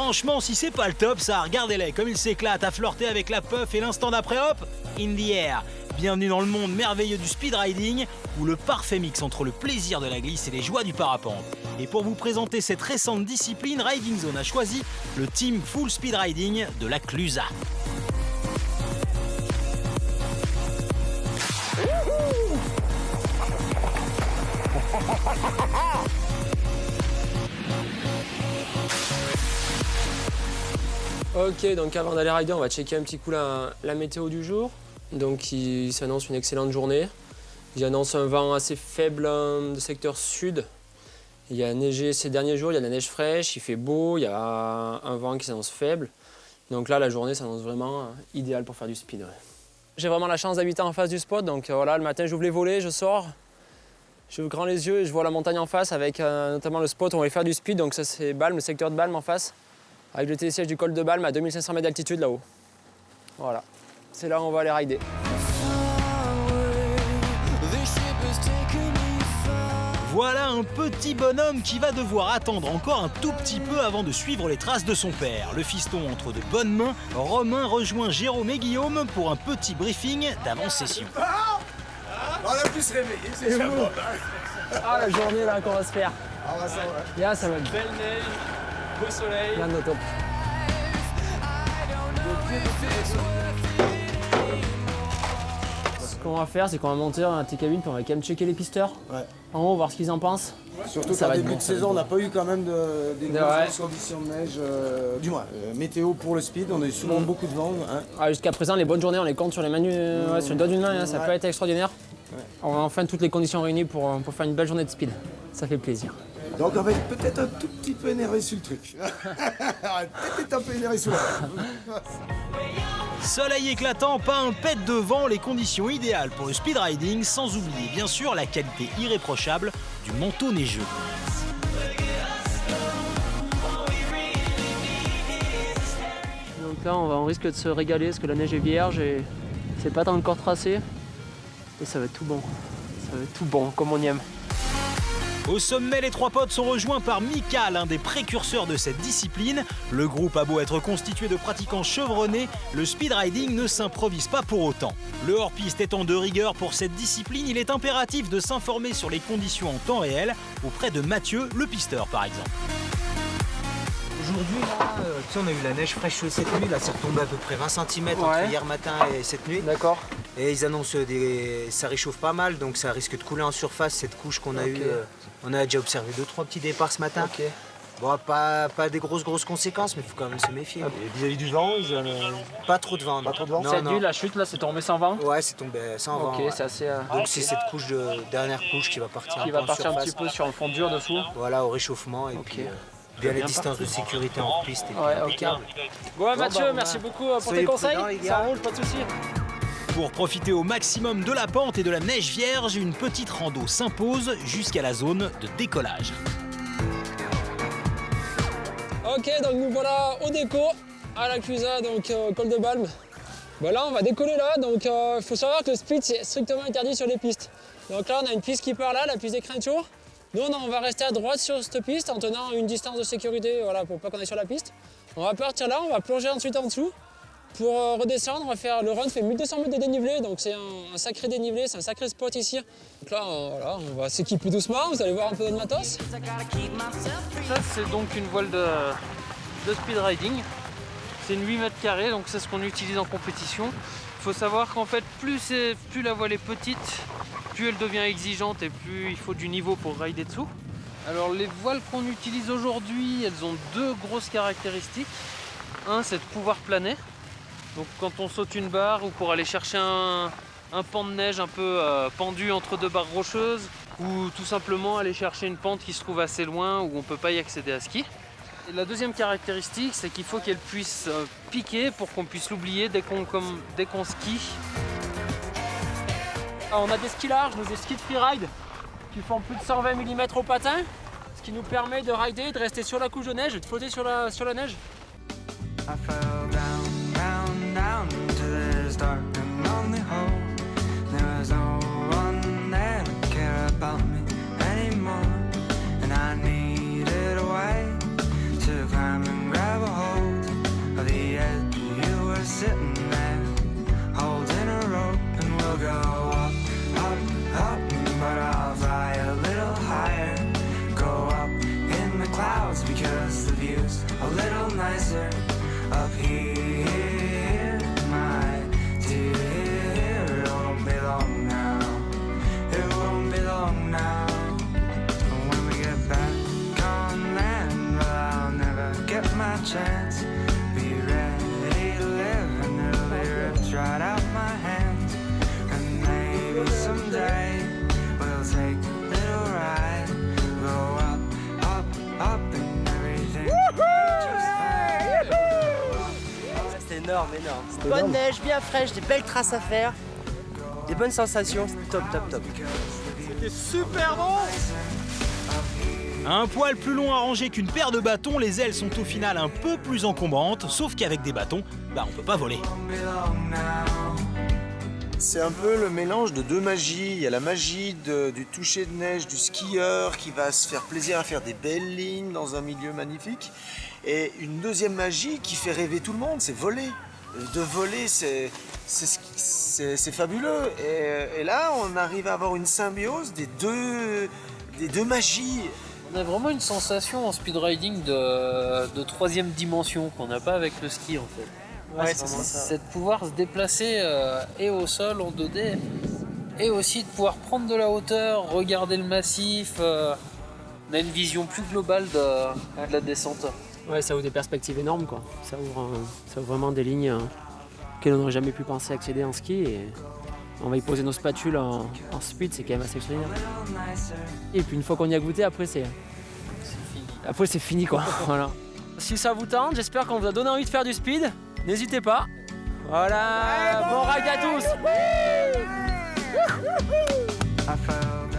Franchement, si c'est pas le top, ça, regardez-les comme ils s'éclatent à flirter avec la puff et l'instant d'après, hop, in the air. Bienvenue dans le monde merveilleux du speed riding, où le parfait mix entre le plaisir de la glisse et les joies du parapente. Et pour vous présenter cette récente discipline, Riding Zone a choisi le team Full Speed Riding de la Clusa. Ok, donc avant d'aller rider, on va checker un petit coup la météo du jour. Donc il s'annonce une excellente journée. Il annonce un vent assez faible de secteur sud. Il y a neigé ces derniers jours, il y a de la neige fraîche, il fait beau, il y a un vent qui s'annonce faible. Donc là, la journée s'annonce vraiment idéale pour faire du speed. Ouais. J'ai vraiment la chance d'habiter en face du spot, donc voilà, le matin j'ouvre les volets, je sors, je grand les yeux et je vois la montagne en face avec notamment le spot où on va faire du speed. Donc ça c'est Balme, le secteur de Balme en face, avec le télésiège du col de Balme à 2500 mètres d'altitude là-haut. Voilà, c'est là où on va aller rider. Voilà un petit bonhomme qui va devoir attendre encore un tout petit peu avant de suivre les traces de son père. Le fiston entre de bonnes mains, Romain rejoint Jérôme et Guillaume pour un petit briefing d'avant-session. On a pu se réveiller, c'est déjà bon. Ah, la journée là qu'on va se faire. Ah bah ça ouais. Là, ça va être Belle neige, beau soleil. là, top. Ce qu'on va faire, c'est qu'on va monter dans la T-cabine puis on va quand même checker les pisteurs. Ouais. En haut, voir ce qu'ils en pensent. Surtout Ça qu'en va être début bon, de ça va saison, être on n'a pas eu quand même des Ouais. grosses conditions de neige. Du moins, météo pour le speed, on a eu souvent beaucoup de vent. Hein. Ah, jusqu'à présent, les bonnes journées, on les compte sur les sur le doigt d'une main. Hein, ça Ouais. peut être extraordinaire. Ouais. On a enfin toutes les conditions réunies pour faire une belle journée de speed. Ça fait plaisir. Donc on va être peut-être un tout petit peu énervé sur le truc. Peut-être un peu énervé sur le truc. Soleil éclatant, pas un pet de vent, les conditions idéales pour le speed riding, sans oublier bien sûr la qualité irréprochable du manteau neigeux. Donc là, on risque de se régaler parce que la neige est vierge et c'est pas encore tracé. Et ça va être tout bon. Ça va être tout bon, comme on y aime. Au sommet, les trois potes sont rejoints par Mika, l'un des précurseurs de cette discipline. Le groupe a beau être constitué de pratiquants chevronnés, le speed riding ne s'improvise pas pour autant. Le hors-piste étant de rigueur pour cette discipline, il est impératif de s'informer sur les conditions en temps réel auprès de Mathieu, le pisteur par exemple. Aujourd'hui, là, tu sais, on a eu la neige fraîche cette nuit, là, c'est retombé à peu près 20 cm entre hier matin et cette nuit. D'accord. Et ils annoncent ça réchauffe pas mal, donc ça risque de couler en surface, cette couche qu'on a eue. On a déjà observé 2-3 petits départs ce matin. Ok. Bon, pas des grosses conséquences, mais il faut quand même se méfier. Et vis-à-vis du vent, Pas trop de vent. Pas trop de vent. Non, Cette non. nuit, la chute, là, c'est tombé sans vent. Ouais, c'est tombé sans vent. Ok, Ouais. c'est assez. Donc c'est cette dernière couche qui va partir Qui un peu va en partir un surface. petit peu sur le fond dur dessous. Voilà, au réchauffement et Ok. puis bien les distances de sécurité en piste. Et puis Ouais, impeccable. Bon, Mathieu, bah, merci beaucoup pour soyez tes conseils. prudents, les gars. Ça roule, pas de soucis. Pour profiter au maximum de la pente et de la neige vierge, une petite rando s'impose jusqu'à la zone de décollage. Ok, donc nous voilà au déco à la Clusa, donc col de Balme. Voilà, on va décoller là, donc il faut savoir que le speed c'est strictement interdit sur les pistes. Donc là on a une piste qui part là, la piste des Craintures. Nous on va rester à droite sur cette piste en tenant une distance de sécurité, voilà, pour pas qu'on aille sur la piste. On va partir là, on va plonger ensuite en dessous. Pour redescendre, on va faire le run fait 1200 mètres de dénivelé, donc c'est un sacré dénivelé, c'est un sacré spot ici. Donc là, voilà, on va s'équiper doucement, vous allez voir un peu notre matos. Ça, c'est donc une voile de speed riding. C'est une 8 mètres carrés, donc c'est ce qu'on utilise en compétition. Il faut savoir qu'en fait, plus la voile est petite, plus elle devient exigeante et plus il faut du niveau pour rider dessous. Alors les voiles qu'on utilise aujourd'hui, elles ont deux grosses caractéristiques. Un, c'est de pouvoir planer. Donc quand on saute une barre ou pour aller chercher un pan de neige un peu pendu entre deux barres rocheuses, ou tout simplement aller chercher une pente qui se trouve assez loin où on ne peut pas y accéder à ski. Et la deuxième caractéristique, c'est qu'il faut qu'elle puisse piquer pour qu'on puisse l'oublier dès qu'on skie. On a des skis larges, des skis de freeride qui font plus de 120 mm au patin, ce qui nous permet de rider, de rester sur la couche de neige et de flotter sur la neige. I fell down into this dark and lonely hole. There was no one there to care about me anymore, and I needed a way to climb and grab a hold. Bonne neige, bien fraîche, des belles traces à faire, des bonnes sensations, top, top, top. Un poil plus long à ranger qu'une paire de bâtons, les ailes sont au final un peu plus encombrantes, sauf qu'avec des bâtons, on peut pas voler. C'est un peu le mélange de deux magies. Il y a la magie du toucher de neige du skieur qui va se faire plaisir à faire des belles lignes dans un milieu magnifique. Et une deuxième magie qui fait rêver tout le monde, c'est voler. De voler, c'est fabuleux. Et là, on arrive à avoir une symbiose des deux magies. On a vraiment une sensation en speed riding de troisième dimension qu'on n'a pas avec le ski en fait. Ouais, c'est ça. C'est de pouvoir se déplacer et au sol en 2D et aussi de pouvoir prendre de la hauteur, regarder le massif. On a une vision plus globale de la descente. Ouais, ça ouvre des perspectives énormes quoi. Ça ouvre vraiment des lignes auxquelles on n'aurait jamais pu penser accéder en ski et on va y poser nos spatules en speed, c'est quand même assez extraordinaire. Et puis une fois qu'on y a goûté, après c'est fini quoi. Voilà. Si ça vous tente, j'espère qu'on vous a donné envie de faire du speed. N'hésitez pas. Voilà, bon ride à tous. I fell